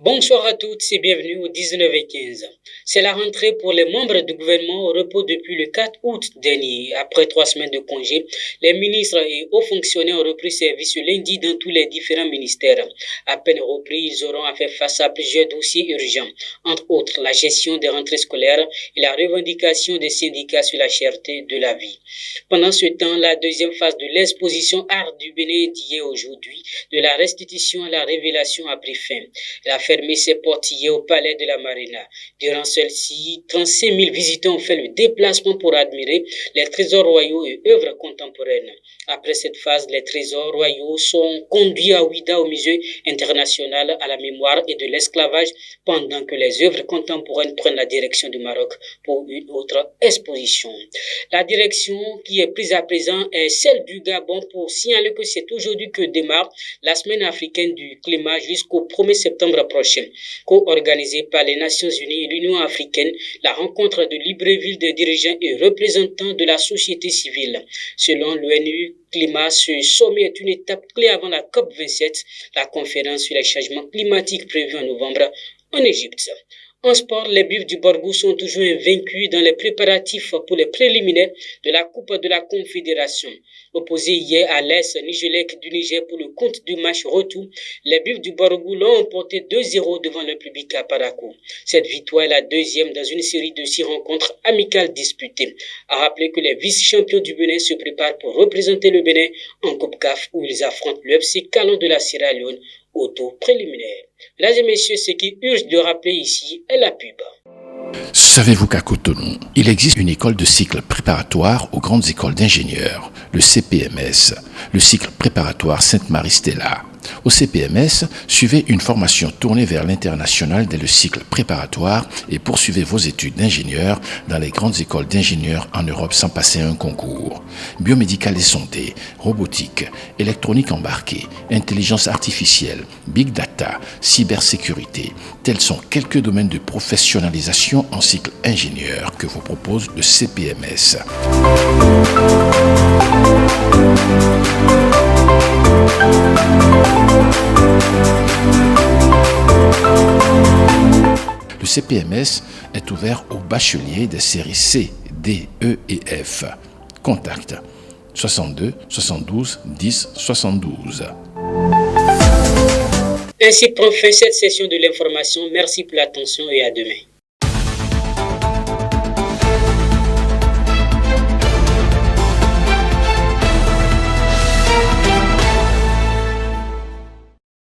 Bonsoir à toutes et bienvenue au 19h15. C'est la rentrée pour les membres du gouvernement au repos depuis le 4 août dernier. Après 3 semaines de congé, les ministres et hauts fonctionnaires ont repris service ce lundi dans tous les différents ministères. À peine repris, ils auront à faire face à plusieurs dossiers urgents, entre autres la gestion des rentrées scolaires et la revendication des syndicats sur la cherté de la vie. Pendant ce temps, la deuxième phase de l'exposition Art du Bénin d'hier aujourd'hui, de la restitution à la révélation a pris fin. Elle a fermé ses portes hier au palais de la Marina. Durant celle-ci, 35 000 visiteurs ont fait le déplacement pour admirer les trésors royaux et œuvres contemporaines. Après cette phase, les trésors royaux sont conduits à Ouida au musée international à la mémoire et de l'esclavage pendant que les œuvres contemporaines prennent la direction du Maroc pour une autre exposition. La direction qui est prise à présent est celle du Gabon pour signaler que c'est aujourd'hui que démarre la semaine africaine du climat jusqu'au 1er septembre prochain. Co-organisée par les Nations Unies et l'Union africaine, la rencontre de Libreville des dirigeants et représentants de la société civile. Selon l'ONU Climat, ce sommet est une étape clé avant la COP27, la conférence sur les changements climatiques prévue en novembre en Égypte. En sport, les Buffs du Borgou sont toujours invaincus dans les préparatifs pour les préliminaires de la Coupe de la Confédération. Opposés hier à l'Est Nigelec du Niger pour le compte du match retour, les Buffs du Borgou l'ont emporté 2-0 devant le public à Parakou. Cette victoire est la deuxième dans une série de 6 rencontres amicales disputées. À rappeler que les vice-champions du Bénin se préparent pour représenter le Bénin en Coupe CAF où ils affrontent le FC Calon de la Sierra Leone au tour préliminaire. Mesdames et messieurs, ce qui urge de rappeler ici est la pub. Savez-vous qu'à Cotonou, il existe une école de cycle préparatoire aux grandes écoles d'ingénieurs, le CPMS, le cycle préparatoire Sainte-Marie-Stella. Au CPMS, suivez une formation tournée vers l'international dès le cycle préparatoire et poursuivez vos études d'ingénieur dans les grandes écoles d'ingénieurs en Europe sans passer un concours. Biomédical et santé, robotique, électronique embarquée, intelligence artificielle, big data, cybersécurité, tels sont quelques domaines de professionnalisation en cycle ingénieur que vous propose le CPMS. Le CPMS est ouvert aux bacheliers des séries C, D, E et F. Contact 62 72 10 72. Ainsi prend fin cette session de l'information. Merci pour l'attention et à demain.